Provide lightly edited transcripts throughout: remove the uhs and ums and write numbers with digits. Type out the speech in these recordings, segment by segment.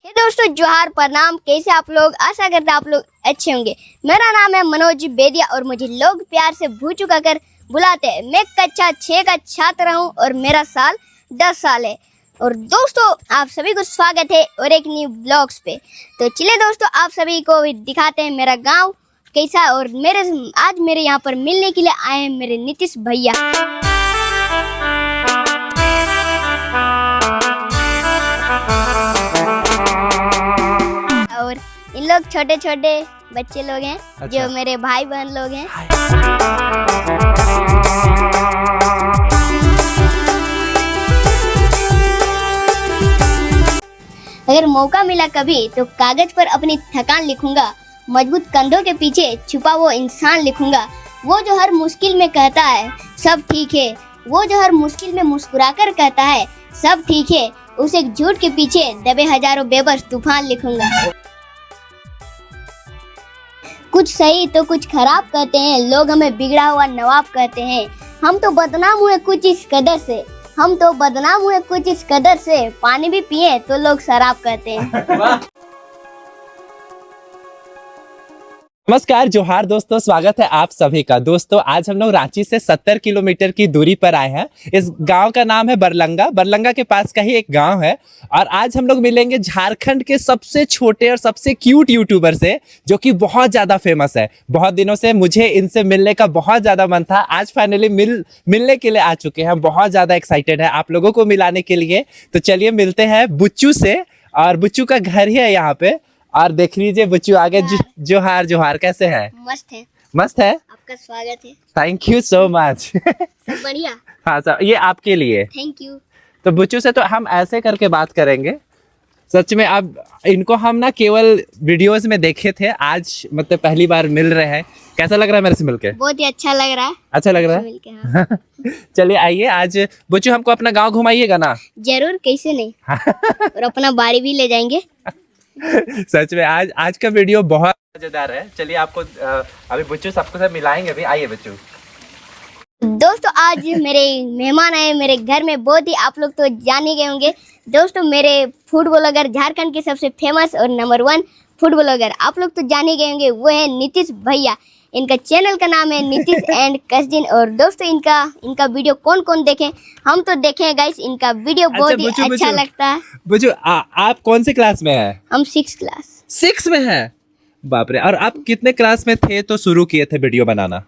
हे दोस्तों, जोहार, प्रणाम। कैसे आप लोग? आशा करते हैं आप लोग अच्छे होंगे। मेरा नाम है मनोज बेदिया और मुझे लोग प्यार से भूचू कहकर बुलाते हैं। मैं कक्षा 6 का छात्र हूँ और मेरा साल 10 साल है। और दोस्तों, आप सभी को स्वागत है और एक न्यू ब्लॉग्स पे। तो चलिए दोस्तों, आप सभी को भी दिखाते हैं मेरा गांव कैसा है। और आज मेरे यहाँ पर मिलने के लिए आए हैं मेरे नीतीश भैया। और इन लोग छोटे छोटे बच्चे लोग हैं। अच्छा। जो मेरे भाई बहन लोग हैं। अगर मौका मिला कभी तो कागज पर अपनी थकान लिखूंगा, मजबूत कंधों के पीछे छुपा वो इंसान लिखूंगा। वो जो हर मुश्किल में कहता है सब ठीक है, वो जो हर मुश्किल में मुस्कुराकर कहता है सब ठीक है, उसे झूठ के पीछे दबे हजारों बेबस तूफान लिखूंगा। कुछ सही तो कुछ खराब कहते हैं लोग, हमें बिगड़ा हुआ नवाब कहते हैं। हम तो बदनाम हुए कुछ इस कदर से, पानी भी पिए तो लोग शराब कहते हैं। नमस्कार, जोहार दोस्तों, स्वागत है आप सभी का। दोस्तों, आज हम लोग रांची से 70 किलोमीटर की दूरी पर आए हैं। इस गांव का नाम है बरलंगा के पास का ही एक गांव है। और आज हम लोग मिलेंगे झारखंड के सबसे छोटे और सबसे क्यूट यूट्यूबर से, जो कि बहुत ज़्यादा फेमस है। बहुत दिनों से मुझे इनसे मिलने का बहुत ज़्यादा मन था। आज फाइनली मिलने के लिए आ चुके हैं। बहुत ज़्यादा एक्साइटेड है आप लोगों को मिलाने के लिए। तो चलिए मिलते हैं बुच्चू से। और बुच्चू का घर ही है यहाँ पे। और देख लीजिए बुच्चू आगे। जोहार, कैसे हैं? मस्त है। आपका स्वागत है। Thank you so much. सब बढ़िया। हाँ सर, ये आपके लिए। Thank you. तो बुच्चू से तो हम ऐसे करके बात करेंगे। सच में अब इनको हम ना केवल वीडियोस में देखे थे, आज मतलब पहली बार मिल रहे हैं। कैसा लग रहा है मेरे से मिलके? बहुत ही अच्छा लग रहा है। अच्छा लग रहा है। हाँ। चलिए आइए, आज बुच्चू हमको अपना गाँव घुमाइएगा ना? जरूर, कैसे नहीं। और अपना बाड़ी भी ले जाएंगे। सच में आज का वीडियो बहुत मजेदार है। चलिए आपको अभी बुच्चू सबको से मिलाएंगे भी। आइए बुच्चू। दोस्तों, आज मेरे मेहमान आए मेरे घर में। बहुत ही आप लोग तो जान ही गए होंगे। दोस्तों, मेरे फूड ब्लॉगर, झारखंड के सबसे फेमस और नंबर 1 फूड ब्लॉगर, आप लोग तो जान ही गए होंगे, वो है नीतीश भैया। इनका चैनल का नाम है नीतीश एंड कजिन। और दोस्तों, इनका वीडियो कौन कौन देखे? हम तो देखे हैं गाइस। इनका वीडियो बहुत ही अच्छा लगता है। बुच्चू, आप कौन से क्लास में है? हम 6 क्लास। 6 में है? बाप रे। और आप कितने क्लास में थे तो शुरू किए थे वीडियो बनाना?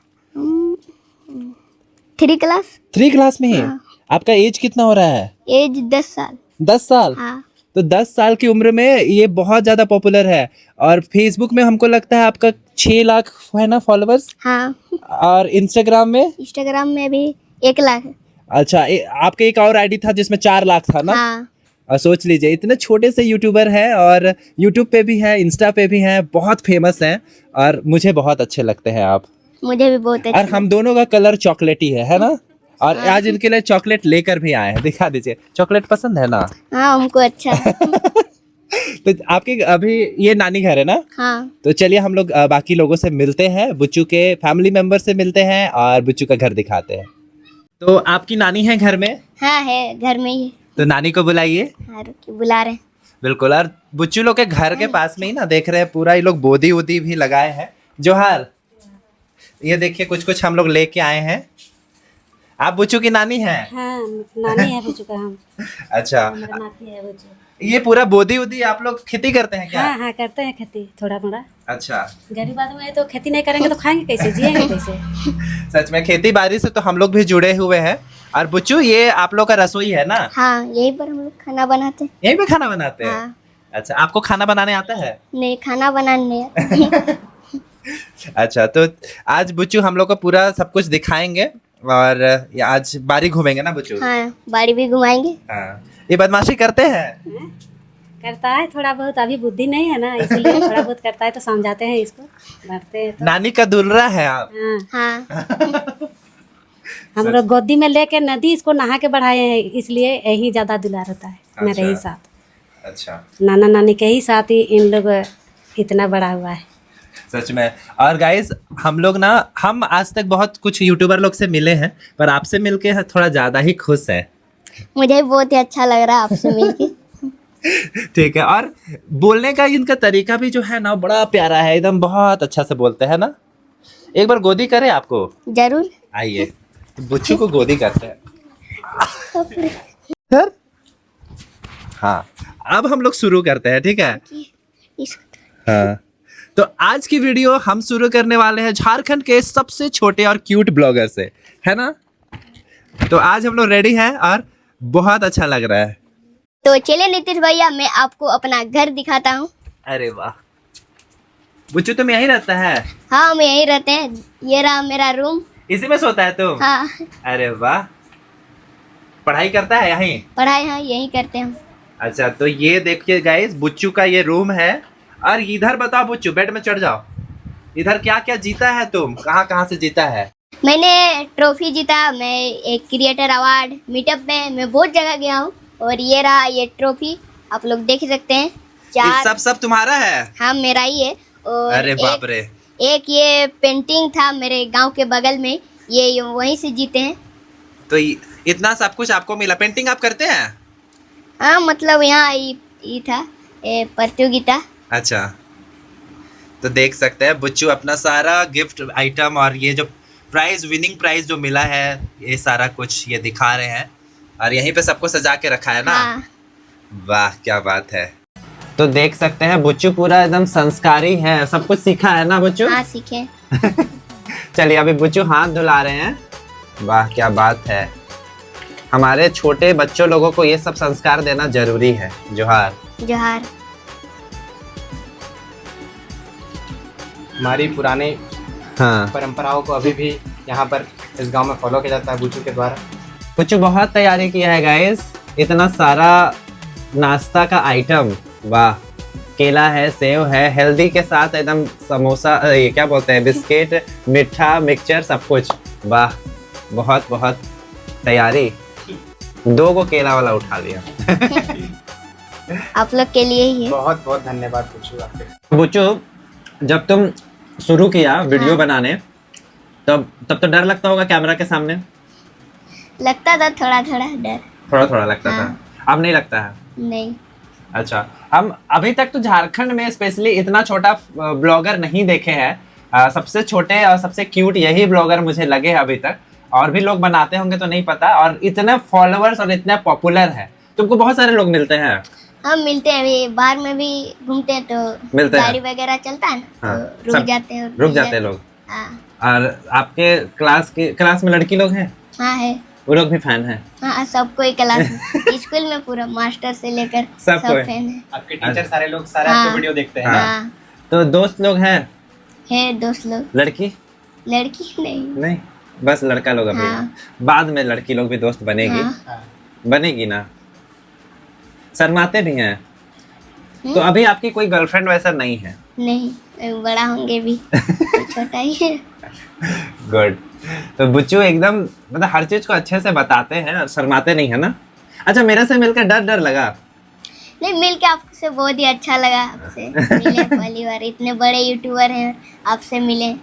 3 क्लास। 3 क्लास में ही? हाँ। आपका एज कितना हो रहा है? एज 10 साल। 10 साल? हाँ। तो 10 साल की उम्र में ये बहुत ज्यादा पॉपुलर है। और फेसबुक में हमको लगता है आपका 6 लाख है ना फॉलोअर्स? हाँ। और इंस्टाग्राम में भी 1 लाख है। अच्छा, आपका एक और आईडी था जिसमें 4 लाख था ना? हाँ। और सोच लीजिए, इतने छोटे से यूट्यूबर है और यूट्यूब पे भी है, इंस्टा पे भी है, बहुत फेमस है। और मुझे बहुत अच्छे लगते हैं आप। मुझे भी बहुत अच्छा। और हम दोनों का कलर चॉकलेटी है ना? और आज इनके लिए चॉकलेट लेकर भी आए हैं। दिखा दीजिए। चॉकलेट पसंद है ना? हाँ, हमको अच्छा है। तो आपके अभी ये नानी घर है ना? हाँ। तो चलिए हम लोग बाकी लोगों से मिलते हैं, बुच्चू के फैमिली मेंबर से मिलते हैं और बुच्चू का घर दिखाते हैं। तो आपकी नानी है घर में? हाँ, है घर में ही। तो नानी को बुलाइए। हाँ, रुकिए, बुला रहे हैं। बिल्कुल। और बुच्चू लोग के घर के पास में ही ना देख रहे हैं, पूरा ये लोग बोदी उदी भी लगाए हैं। जोहार, ये देखिए कुछ हम लोग लेके आए हैं। आप बुच्चू की नानी हैं? हाँ, नानी है बुच्चू का हम। अच्छा, हमारा नाती है बुच्चू। ये पूरा बोदी उदी आप लोग खेती करते हैं क्या? हाँ, करते हैं खेती थोड़ा मोड़ा। अच्छा। गरीब आदमी है तो खेती नहीं करेंगे तो खाएंगे कैसे, जिएंगे कैसे? सच में खेती बाड़ी से तो हम लोग भी जुड़े हुए हैं। और बुच्चू, ये आप लोग का रसोई है ना? हाँ, यहीं पर हम लोग खाना बनाते हैं। यहीं पे खाना बनाते हैं? हाँ। अच्छा, आपको खाना बनाने आता है? नहीं, खाना बनाने नहीं आता। अच्छा, तो आज बुच्चू हम लोग को पूरा सब कुछ दिखाएंगे। और आज बाड़ी घूमेंगे ना बुच्चू? हाँ, बाड़ी भी घुमाएंगे। हाँ। ये बदमाशी करते हैं? करता है थोड़ा बहुत, अभी बुद्धि नहीं है ना, इसलिए थोड़ा बहुत करता है तो समझाते हैं इसको, डरते हैं तो। नानी का दुल्हरा है आप? हाँ। हम लोग गोदी में लेके नदी इसको नहा के बढ़ाए हैं, इसलिए यही ज्यादा दुलार होता है। मेरे ही साथ। अच्छा। नाना नानी के ही साथ ही इन लोग इतना बड़ा हुआ है। सच में। और गाइस, हम आज तक बहुत कुछ यूट्यूबर लोग से मिले हैं, पर आपसे मिलके थोड़ा ज्यादा ही खुश है। मुझे बहुत ही अच्छा लग रहा है आपसे मिलके। ठीक है। और बोलने का इनका तरीका भी जो है ना बड़ा प्यारा है, एकदम बहुत अच्छा से बोलते हैं ना। एक बार गोदी करे आपको? जरूर। आइए बुच्चू को गोदी करते हैं। सर हाँ, अब हम लोग शुरू करते हैं, ठीक है? हाँ, तो आज की वीडियो हम शुरू करने वाले हैं झारखंड के सबसे छोटे और क्यूट ब्लॉगर से, है ना? तो आज हम लोग रेडी हैं और बहुत अच्छा लग रहा है। तो चलिए नीतीश भैया, मैं आपको अपना घर दिखाता हूँ। अरे वाह, बुच्चू तुम यहीं रहता है? हाँ, हम यहीं रहते हैं। ये रहा मेरा रूम। इसी में सोता है तुम? हाँ। अरे वाह, पढ़ाई करता है यहीं? पढ़ाई हाँ यहीं करते हैं हम। अच्छा, तो ये देखिए गाइस, बुच्चू का ये रूम है। और इधर बताओ बुच्चू, बेड में चढ़ जाओ। इधर क्या क्या जीता है तुम, कहाँ कहाँ से जीता है? मैंने ट्रॉफी जीता, मैं एक क्रिएटर अवार्ड मीटअप में मैं बहुत जगह गया हूँ। और ये रहा ये ट्रॉफी, आप लोग देख सकते हैं। ये सब तुम्हारा है? हाँ, मेरा ही है। और अरे बाप रे। एक ये पेंटिंग था मेरे गांव के बगल में, ये वहीं से जीते हैं। तो इतना सब कुछ आपको मिला? पेंटिंग आप करते हैं? हाँ, मतलब यहाँ ये था प्रतियोगिता। अच्छा, तो देख सकते हैं बुच्चू अपना सारा गिफ्ट आइटम और ये जो प्राइज, विनिंग प्राइज जो मिला है, ये सारा कुछ ये दिखा रहे हैं। और यहीं पे सबको सजा के रखा है ना? हाँ। वाह, क्या बात है। तो देख सकते हैं बुच्चू पूरा एकदम संस्कारी है, सब कुछ सीखा है ना बुच्चू? हाँ, सीखे। चलिए अभी बुच्चू हाथ धुला रहे हैं। वाह, क्या बात है। हमारे छोटे बच्चों लोगों को ये सब संस्कार देना जरूरी है। जोहार। जोहार। हमारी पुरानी हाँ, परंपराओं को अभी भी यहाँ पर इस गांव में फॉलो किया जाता है बुच्चू के द्वारा। बुच्चू बहुत तैयारी किया है गाइस, इतना सारा नाश्ता का आइटम। वाह, केला है, सेव है, हेल्दी के साथ एकदम समोसा, ये क्या बोलते हैं, बिस्किट, मीठा, मिक्सचर, सब कुछ। वाह, बहुत बहुत तैयारी। 2 को केला वाला उठा लिया। आप लोग के लिए ही है। बहुत बहुत धन्यवाद बुच्चू आपके। बुच्चू, जब तुम शुरू किया वीडियो हाँ। बनाने, तब तो डर लगता होगा कैमरा के सामने? लगता था थोड़ा थोड़ा डर। थोड़ा थोड़ा लगता हाँ। था, अब नहीं लगता है? नहीं। अच्छा, हम अभी तक तो झारखंड में स्पेशली इतना छोटा ब्लॉगर नहीं देखे हैं। सबसे छोटे और सबसे क्यूट यही ब्लॉगर मुझे लगे हैं अभी तक। और भी लोग बनाते होंगे तो नहीं पता। और इतने फॉलोअर्स और इतने पॉपुलर है, तुमको बहुत सारे लोग मिलते हैं? हम मिलते हैं, अभी बाहर में भी घूमते हैं तो मिलते हैं। गाड़ी वगैरह चलता है ना, हाँ, तो रुक जाते हैं। रुक जाते हैं लोग। हाँ। और आपके क्लास में लड़की लोग हैं? हाँ है। वो लोग भी फैन हैं? हाँ, सबको एक क्लास में स्कूल में पूरा मास्टर से लेकर सब सब कोई। फैन है। आपके टीचर सारे लोग सारे हाँ। आपके वीडियो देखते हैं। हाँ, तो दोस्त लोग हैं? है दोस्त लोग। लड़की लड़की नहीं। नहीं, बस लड़का लोग अभी। हाँ। बाद में लड़की लोग भी दोस्त बनेगी। हाँ। हाँ। बनेगी ना? शर्माते भी हैं? तो अभी आपकी कोई गर्लफ्रेंड वैसा नहीं है? नहीं, बड़ा होंगे भी। छोटा ही है। गुड। तो बुच्चू एकदम मतलब हर चीज को अच्छे से बताते हैं और शर्माते नहीं है ना? अच्छा, मेरे से मिलकर डर डर लगा? नहीं, मिल के आपसे बहुत ही अच्छा लगा। आपसे मिले पहली बार, इतने बड़े यूट्यूबर हैं, आपसे मिले।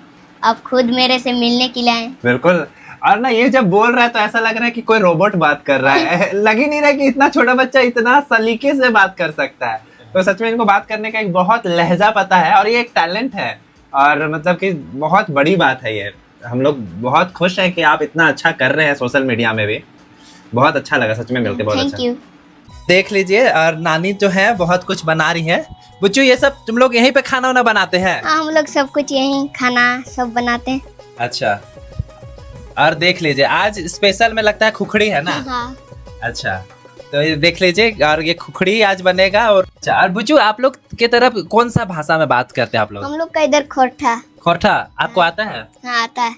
आप खुद मेरे से मिलने के लिए आए। बिल्कुल। और ना ये जब बोल रहा है तो ऐसा लग रहा है कि कोई रोबोट बात कर रहा है। लग ही नहीं रहा कि इतना छोटा बच्चा इतना सलीके से बात कर सकता है। तो सच में इनको बात करने का एक बहुत लहजा पता है और ये एक टैलेंट है। और मतलब कि बहुत बड़ी बात है ये। हम लोग बहुत खुश हैं कि आप इतना अच्छा कर रहे हैं सोशल मीडिया में भी। बहुत अच्छा लगा सच में मिलके, बहुत थैंक अच्छा। यू। देख लीजिए, और नानी जो है बहुत कुछ बना रही है। बुच्चू, ये सब तुम लोग यहीं पे खाना वाना बनाते हैं? हाँ, हम लोग सब कुछ यहीं खाना सब बनाते हैं। अच्छा, और देख लीजिए आज स्पेशल में लगता है खुखड़ी है ना? हाँ। अच्छा, तो ये देख लीजिए, और ये खुखड़ी आज बनेगा। और अच्छा, और बुच्चू आप लोग के तरफ कौन सा भाषा में बात करते हैं आप लोग? हम लोग का इधर खोरठा। खोरठा आपको आता है? हाँ, आता है।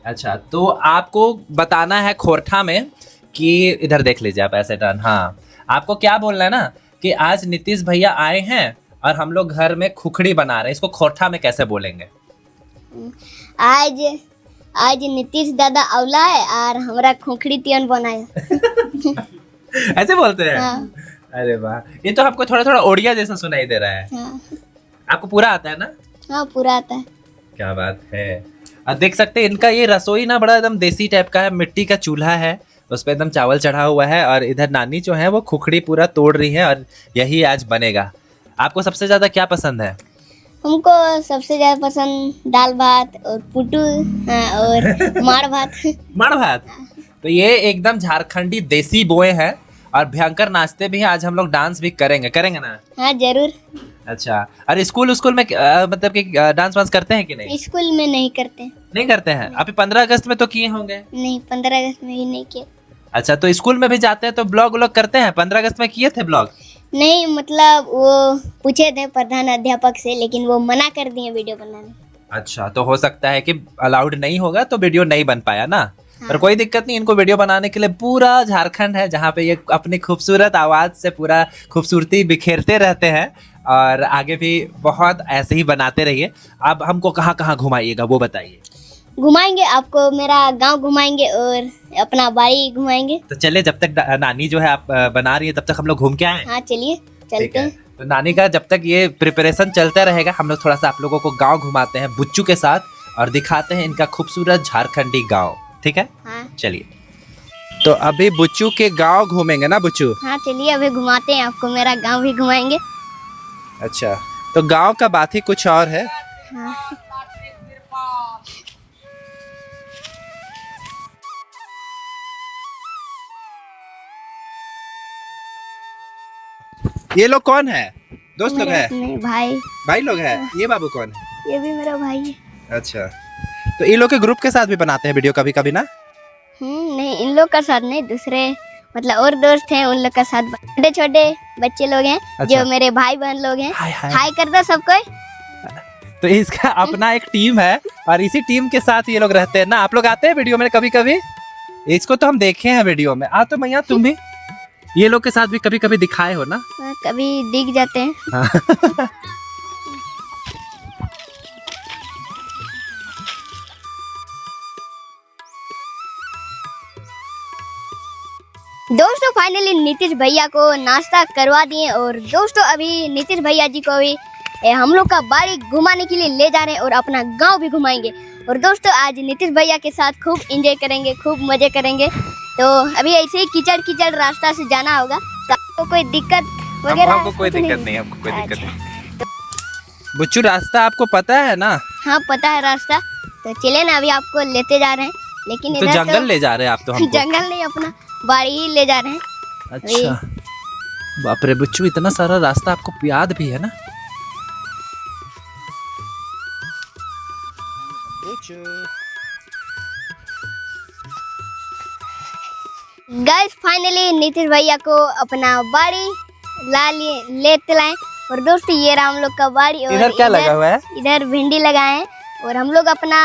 अच्छा, तो आपको बताना है खोरठा में कि इधर देख लीजिए आप, ऐसे टर्न। हाँ, आपको क्या बोलना है ना कि आज नीतीश भैया आए हैं और हम लोग घर में खुखड़ी बना रहे हैं। इसको खोरठा में कैसे बोलेंगे? आज नीतीश दादा अवला है और हमारा खोखड़ी तियन बनाया। ऐसे बोलते हैं? हाँ। अरे वाह, ये तो आपको थोड़ा थोड़ा ओडिया जैसा सुनाई दे रहा है। हाँ। आपको पूरा आता है ना? हाँ, पूरा आता है। क्या बात है। और देख सकते हैं इनका ये रसोई ना बड़ा एकदम देसी टाइप का है। मिट्टी का चूल्हा है, उस पर एकदम चावल चढ़ा हुआ है और इधर नानी जो है वो खुखड़ी पूरा तोड़ रही है और यही आज बनेगा। आपको सबसे ज्यादा क्या पसंद है? हमको सबसे ज्यादा पसंद दाल भात और पुटू, हाँ, और माड़ भात। माड़ भात। तो ये एकदम झारखंडी देसी बोए हैं और भयंकर नाचते भी हैं। आज हम लोग डांस भी करेंगे ना? हाँ जरूर। अच्छा, और स्कूल में मतलब कि डांस वांस करते हैं कि नहीं? स्कूल में नहीं करते। नहीं करते हैं? अभी 15 अगस्त में तो किए होंगे। नहीं, 15 अगस्त में ही नहीं किया। अच्छा, तो स्कूल में भी जाते हैं तो ब्लॉग व्लॉग करते हैं? 15 अगस्त में किए थे ब्लॉग? नहीं, मतलब वो पूछे थे प्रधान अध्यापक से, लेकिन वो मना कर दिए वीडियो बनाने। अच्छा, तो हो सकता है कि अलाउड नहीं होगा तो वीडियो नहीं बन पाया ना। पर कोई दिक्कत नहीं, इनको वीडियो बनाने के लिए पूरा झारखंड है जहाँ पे ये अपनी खूबसूरत आवाज से पूरा खूबसूरती बिखेरते रहते हैं और आगे भी बहुत ऐसे ही बनाते रहिए। अब हमको कहाँ कहाँ घुमाइएगा वो बताइए। घुमाएंगे आपको, मेरा गांव घुमाएंगे और अपना बाड़ी घुमाएंगे। तो चले, जब तक नानी जो है आप बना रही है तब तक हम लोग घूम के आए। हाँ चलिए, ठीक चलते है। हैं। तो नानी का जब तक ये प्रिपरेशन चलता रहेगा हम लोग थोड़ा सा आप लोगों को गांव घुमाते हैं बुच्चू के साथ और दिखाते हैं इनका खूबसूरत झारखंडी गांव। ठीक है, हाँ चलिए। तो अभी बुच्चू के गांव घूमेंगे ना बुच्चू? हाँ चलिए, अभी घुमाते हैं आपको, मेरा गांव भी घुमाएंगे। अच्छा, तो गांव का बात ही कुछ और है। हाँ। ये लोग कौन है? दोस्त लोग मेरे है? अपने भाई। भाई लोग है? ये बाबू कौन है? ये भी मेरा भाई है। अच्छा, तो ये लोग के ग्रुप के साथ भी बनाते हैं वीडियो कभी कभी ना? नहीं, इन लोग का साथ नहीं, दूसरे मतलब और दोस्त हैं उन लोग का साथ। छोटे छोटे बच्चे लोग हैं। अच्छा। जो मेरे भाई बहन लोग हैं। हाय हाय। हाय कर दो सबको। तो इसका अपना एक टीम है और इसी टीम के साथ ये लोग रहते हैं ना। आप लोग आते हैं वीडियो में कभी कभी? इसको तो हम देखे हैं वीडियो में। आ तो मैया तुम भी ये लोग के साथ भी कभी कभी दिखाए हो ना? कभी दिख जाते हैं। हाँ। दोस्तों फाइनली नीतीश भैया को नाश्ता करवा दिए और दोस्तों अभी नीतीश भैया जी को भी हम लोग का बाड़ी घुमाने के लिए ले जा रहे हैं और अपना गांव भी घुमाएंगे। और दोस्तों आज नीतीश भैया के साथ खूब एंजॉय करेंगे, खूब मजे करेंगे। तो अभी ऐसे ही कीचड़ कीचड़ रास्ता से जाना होगा, तो आपको कोई दिक्कत वगैरह? हमको कोई दिक्कत नहीं, हमको कोई दिक्कत नहीं। बुच्चू रास्ता आपको पता है ना? हाँ पता है रास्ता। तो चले ना, अभी आपको लेते जा रहे हैं। लेकिन तो इधर जंगल ले जा रहे हैं आप तो हमको? जंगल नहीं, अपना बाड़ी ही ले जा रहे हैं। अच्छा, बाप रे बुच्चू, इतना सारा रास्ता आपको याद भी है ना? गाइस फाइनली नीतीश भैया को अपना बाड़ी लेते लाए। और दोस्तों ये रहा हम लोग का बाड़ी। और इधर क्या लगा हुआ है? इधर भिंडी लगाए हैं और हम लोग अपना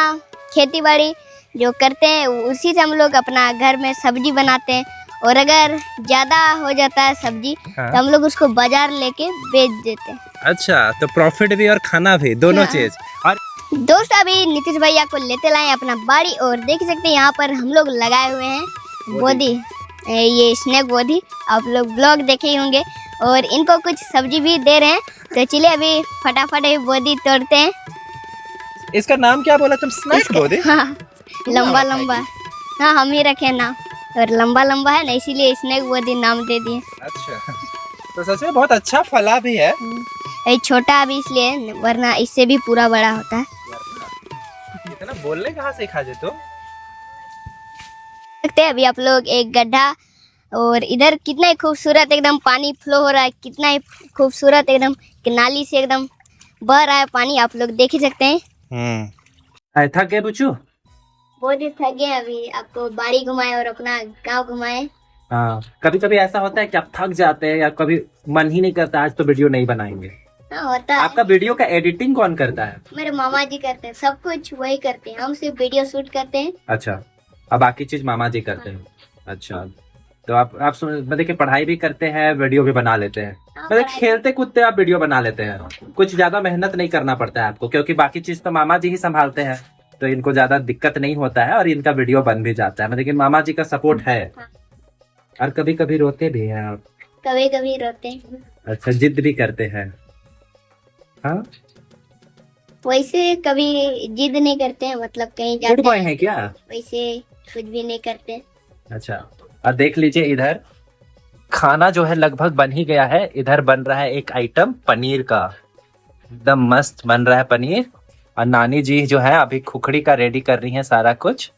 खेती बाड़ी जो करते हैं उसी से हम लोग अपना घर में सब्जी बनाते हैं। और अगर ज्यादा हो जाता है सब्जी, हाँ। तो हम लोग उसको बाजार लेके बेच देते हैं। अच्छा, तो प्रॉफिट भी और खाना भी, दोनों हाँ। चीज। और दोस्त अभी नीतीश भैया को लेते लाए अपना बाड़ी और देख सकते हैं यहाँ पर हम लोग लगाए हुए हैं बोधी, ये स्नेक बोधी। आप लोग ब्लॉग देखे ही होंगे। और इनको कुछ सब्जी भी दे रहे हैं। तो चलिए अभी फटाफट ये बोधी तोड़ते हैं। इसका नाम क्या बोला तुम? स्नैक बोधी? हाँ, लंबा लंबा। हाँ हम ही रखे नाम, और लंबा लंबा है ना इसीलिए स्नेक बोधी नाम दे दिए। अच्छा, तो सच में बहुत अच्छा फला भी है। ये छोटा अभी इसलिए, वरना इससे भी पूरा बड़ा होता है। इतना बोलने कहाँ सीखा जे तुम? सकते हैं अभी आप लोग एक गड्ढा, और इधर कितना ही खूबसूरत एकदम पानी फ्लो हो रहा है, कितना ही खूबसूरत एकदम नाली से एकदम बह रहा है पानी, आप लोग देख ही सकते हैं। थक गए बुच्चू? बहुत ही थक गए, अभी आपको बाड़ी घुमाए और अपना गांव घुमाए। हाँ, कभी कभी ऐसा होता है कि आप थक जाते हैं या कभी मन ही नहीं करता आज तो वीडियो नहीं बनाएंगे। हाँ होता है। आपका वीडियो का एडिटिंग कौन करता है? मेरे मामा जी करते हैं, सब कुछ वही करते हैं, हम सिर्फ वीडियो शूट करते हैं। अच्छा, अब बाकी चीज मामा जी करते हैं। अच्छा, तो आप मतलब कि पढ़ाई भी करते हैं, वीडियो भी बना लेते हैं। मतलब खेलते कूदते आप वीडियो बना लेते हैं, कुछ ज्यादा मेहनत नहीं करना पड़ता है आपको, क्योंकि बाकी चीज तो मामा जी ही संभालते हैं, तो इनको ज्यादा दिक्कत नहीं होता है और इनका वीडियो बन भी जाता है। लेकिन मामा जी का सपोर्ट है। और कभी कभी रोते भी हैं आप? कभी कभी रोते हैं। अच्छा, जिद भी करते हैं? हाँ, वैसे कभी जिद नहीं करते हैं, मतलब कहीं गुड जाते बॉय हैं है क्या? वैसे कुछ भी नहीं करते हैं। अच्छा, और देख लीजिए इधर खाना जो है लगभग बन ही गया है। इधर बन रहा है एक आइटम पनीर का, एकदम मस्त बन रहा है पनीर। और नानी जी जो है अभी खुखड़ी का रेडी कर रही हैं सारा कुछ।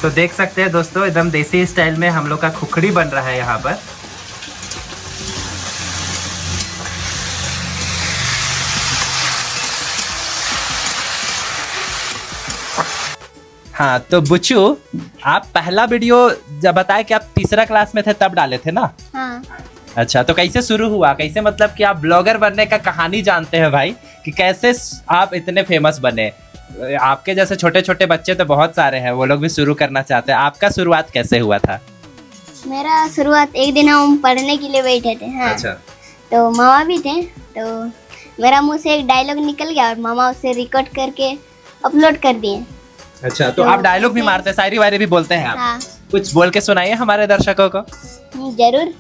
तो देख सकते हैं दोस्तों एकदम देसी स्टाइल में हम लोग का खुखड़ी बन रहा है यहाँ पर। हाँ तो बुच्चू, आप पहला वीडियो जब बताए कि आप तीसरा क्लास में थे तब डाले थे ना? हाँ। अच्छा, तो कैसे शुरू हुआ, कैसे मतलब कि आप ब्लॉगर बनने का कहानी जानते हैं भाई, कि कैसे आप इतने फेमस बने? आपके जैसे छोटे छोटे बच्चे तो बहुत सारे हैं, वो लोग भी शुरू करना चाहते हैं। आपका शुरुआत कैसे हुआ था? मेरा शुरुआत एक दिन हम पढ़ने के लिए बैठे थे। हाँ। अच्छा। तो मामा भी थे, तो मेरा मुंह से एक डायलॉग निकल गया और मामा उसे रिकॉर्ड करके अपलोड कर दिए। अच्छा, तो आप डायलॉग भी मारते हैं, शायरी वायरी भी बोलते हैं आप? हाँ। कुछ बोल के सुनाइए हमारे दर्शकों को। जरूर।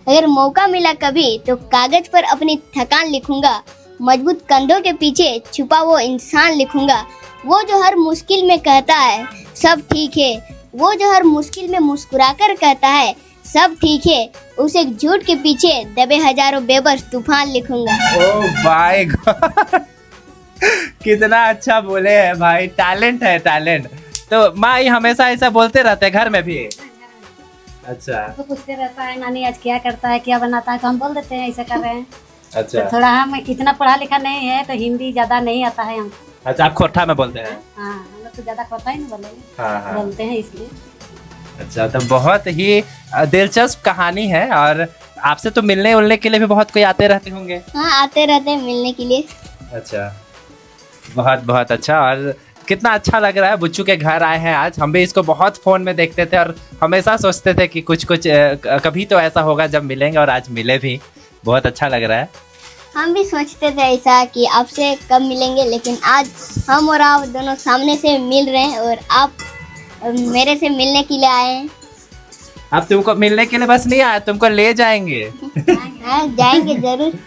अगर मौका मिला कभी तो कागज पर अपनी थकान लिखूंगा, मजबूत कंधों के पीछे छुपा वो इंसान लिखूंगा। वो जो हर मुश्किल में कहता है सब ठीक है, वो जो हर मुश्किल में मुस्कुराकर कहता है सब ठीक है, उसे झूठ के पीछे दबे हजारों बेबस तूफान लिखूंगा। ओह माय गॉड, कितना अच्छा बोले हैं भाई, टैलेंट है टैलेंट। तो माँ हमेशा ऐसा बोलते रहते हैं घर में भी? अच्छा। तो पूछते रहता है नानी आज क्या करता है, क्या बनाता है, तो हम बोल देते हैं ऐसा कर रहे हैं। अच्छा। तो थोड़ा हम इतना पढ़ा लिखा नहीं है तो हिंदी ज्यादा नहीं आता है हम। अच्छा, आप खोटा में बोलते हैं? हाँ, हम लोग तो ज्यादा खोटा ही नहीं बोलेंगे। हाँ हाँ। बोलते हैं इसलिए। अच्छा, तो बहुत ही दिलचस्प कहानी है। और आपसे तो मिलने उलने के लिए भी बहुत कोई आते रहते होंगे? हाँ, आते रहते हैं मिलने के लिए। अच्छा, बहुत बहुत अच्छा। और कितना अच्छा लग रहा है बुच्चू के घर आए हैं आज। हम भी इसको बहुत फोन में देखते थे और हमेशा सोचते थे कि कुछ कभी तो ऐसा होगा जब मिलेंगे, और आज मिले भी। बहुत अच्छा लग रहा है। हम भी सोचते थे ऐसा कि आपसे कब मिलेंगे, लेकिन आज हम और आप दोनों सामने से मिल रहे हैं और आप मेरे से मिलने के लिए आए हैं। अब तुमको मिलने के लिए बस नहीं आया, तुमको ले जाएंगे। हाँ, जाएंगे जरूर।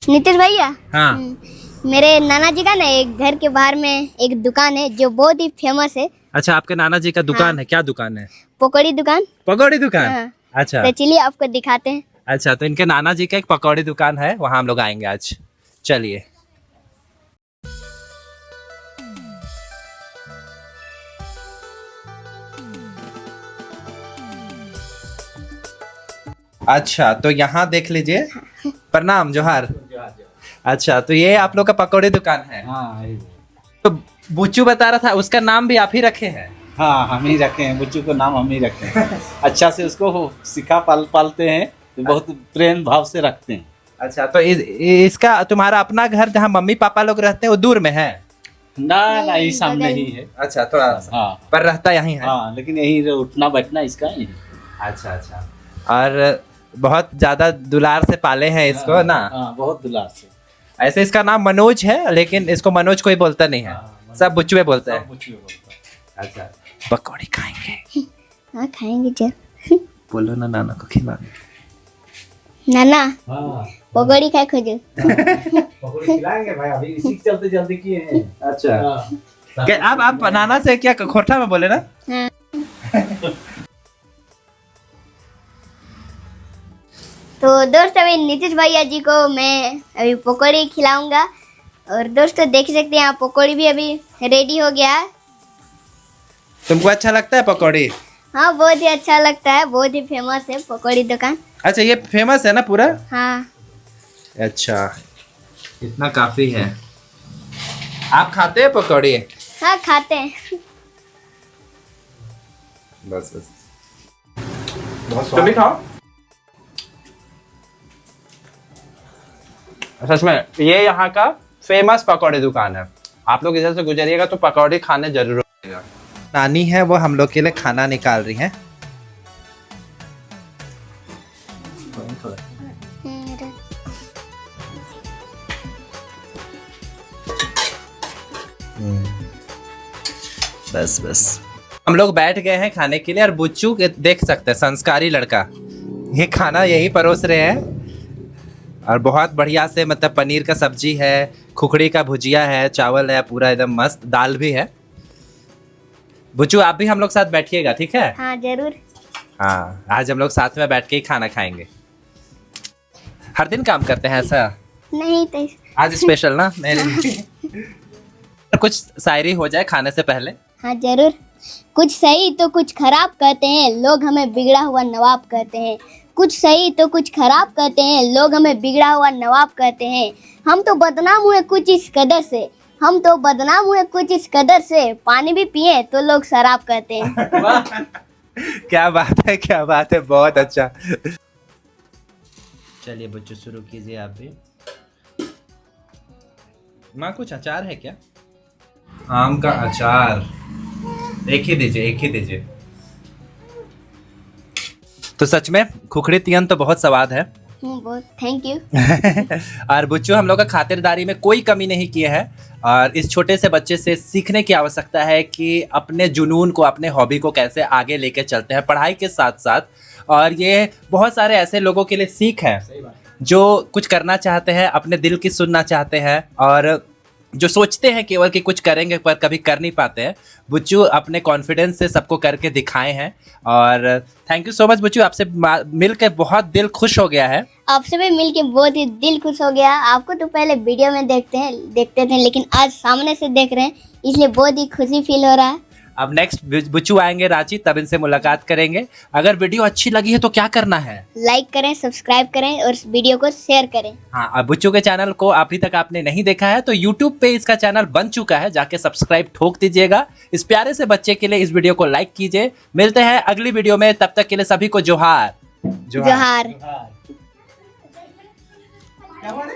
नीतीश भैया। हाँ। मेरे नाना जी का ना एक घर के बाहर में एक दुकान है जो बहुत ही फेमस है। अच्छा, आपके नाना जी का दुकान है? क्या दुकान है? पकौड़ी दुकान। पकौड़ी दुकान? हाँ। अच्छा। तो चलिए आपको दिखाते हैं। अच्छा, तो इनके नाना जी का एक पकौड़ी दुकान है, वहाँ हम लोग आएंगे आज। चलिए। अच्छा, तो यहाँ देख लीजिए। प्रणाम, जोहार। अच्छा, तो ये आप लोग का पकौड़ी दुकान है? हाँ तो बुच्चू बता रहा था उसका नाम भी आप ही रखे हैं? हाँ, हम ही रखे हैं, बुच्चू को नाम हम ही रखे हैं। अच्छा से उसको सिखा पालते हैं, तो बहुत प्रेम भाव से रखते हैं। अच्छा, तो इसका तुम्हारा अपना घर जहाँ मम्मी पापा लोग रहते हैं वो दूर में है? ना, यही सामने ही है। अच्छा, थोड़ा सा। हाँ, पर रहता यहीं है? हाँ, लेकिन यही उठना बैठना इसका ही। अच्छा अच्छा। और बहुत ज्यादा दुलार से पाले हैं इसको ना? हाँ, बहुत दुलार से। ऐसे इसका नाम मनोज है, लेकिन इसको मनोज कोई बोलता नहीं है, सब बुच्चुए बोलते हैं। अच्छा, पकौड़ी खाएंगे? हाँ, खाएंगे जरूर। बोलो ना नाना को खिलाने। नाना, हाँ, पकौड़ी खाए खोजो। पकौड़ी खिलाएंगे भाई, अभी इसी के चलते जल्दी किए हैं। अच्छा। हाँ। क्या आप नाना से क्या खोटा में बोले ना? हाँ। तो दोस्तों अभी नीतीश भैया जी को मैं अभी पकौड़ी खिलाऊंगा। और दोस्तों देख सकते हैं यहाँ पकौड़ी भी अभी रेडी हो गया है। तुमको अच्छा लगता है पकौड़ी? हाँ, बहुत ही अच्छा लगता है, बहुत ही फेमस है पकौड़ी दुकान। अच्छा, ये फेमस है ना पूरा? हाँ। अच्छा, इतना काफी है। आप खाते हैं पकौड़ी? हाँ, खाते हैं। बस बस, तुम भी खाओ। सच में ये यहाँ का फेमस पकौड़ी दुकान है। आप लोग इधर से गुजरिएगा तो पकौड़ी खाने जरूर आइएगा। नानी है वो हम लोग के लिए खाना निकाल रही हैं। बस बस हम लोग बैठ गए हैं खाने के लिए और बुच्चू के देख सकते हैं संस्कारी लड़का ये खाना यही परोस रहे हैं और बहुत बढ़िया से मतलब पनीर का सब्जी है, खुखड़ी का भुजिया है, चावल है, पूरा एकदम मस्त, दाल भी है। बुच्चू आप भी हम लोग साथ बैठिएगा, ठीक है? हाँ जरूर। हाँ आज हम लोग साथ में बैठ के ही खाना खाएंगे। हर दिन काम करते हैं ऐसा? नहीं तो आज स्पेशल ना मेरे लिए। कुछ शायरी हो जाए खाने से पहले। हाँ जरूर। कुछ सही तो कुछ खराब कहते हैं, लोग हमें बिगड़ा हुआ नवाब कहते हैं। कुछ सही तो कुछ खराब कहते हैं, लोग हमें बिगड़ा हुआ नवाब कहते हैं। हम तो बदनाम हुए कुछ इस कदर से, हम तो बदनाम हुए कुछ इस कदर से, पानी भी पिए तो लोग शराब कहते हैं। क्या बात है, क्या बात है, बहुत अच्छा। चलिए बच्चों शुरू कीजिए आप भी। माँ कुछ अचार है क्या? आम का अचार एक ही दीजिए, एक ही दीजिए। तो सच में खुखड़ी तियन तो बहुत स्वाद है। बहुत थैंक यू। और बुच्चू हम लोग का खातिरदारी में कोई कमी नहीं किए है और इस छोटे से बच्चे से सीखने की आवश्यकता है कि अपने जुनून को, अपने हॉबी को कैसे आगे लेके चलते हैं पढ़ाई के साथ साथ। और ये बहुत सारे ऐसे लोगों के लिए सीख है जो कुछ करना चाहते हैं, अपने दिल की सुनना चाहते हैं और जो सोचते हैं केवल कि कुछ करेंगे पर कभी कर नहीं पाते हैं। बुच्चू अपने कॉन्फिडेंस से सबको करके दिखाए हैं और थैंक यू सो मच बुच्चू, आपसे मिलकर बहुत दिल खुश हो गया है। आपसे भी मिलके बहुत ही दिल खुश हो गया। आपको तो पहले वीडियो में देखते थे लेकिन आज सामने से देख रहे हैं, इसलिए बहुत ही खुशी फील हो रहा है। अब नेक्स्ट बुच्चू आएंगे रांची, तब इनसे मुलाकात करेंगे। अगर वीडियो अच्छी लगी है तो क्या करना है? लाइक करें, सब्सक्राइब करें और इस वीडियो को शेयर करें। हाँ, अब बुच्चू के चैनल को अभी तक आपने नहीं देखा है तो YouTube पे इसका चैनल बन चुका है, जाके सब्सक्राइब ठोक दीजिएगा। इस प्यारे से बच्चे के लिए इस वीडियो को लाइक कीजिए। मिलते हैं अगली वीडियो में, तब तक के लिए सभी को जोहार। जोहार। क्या बोले?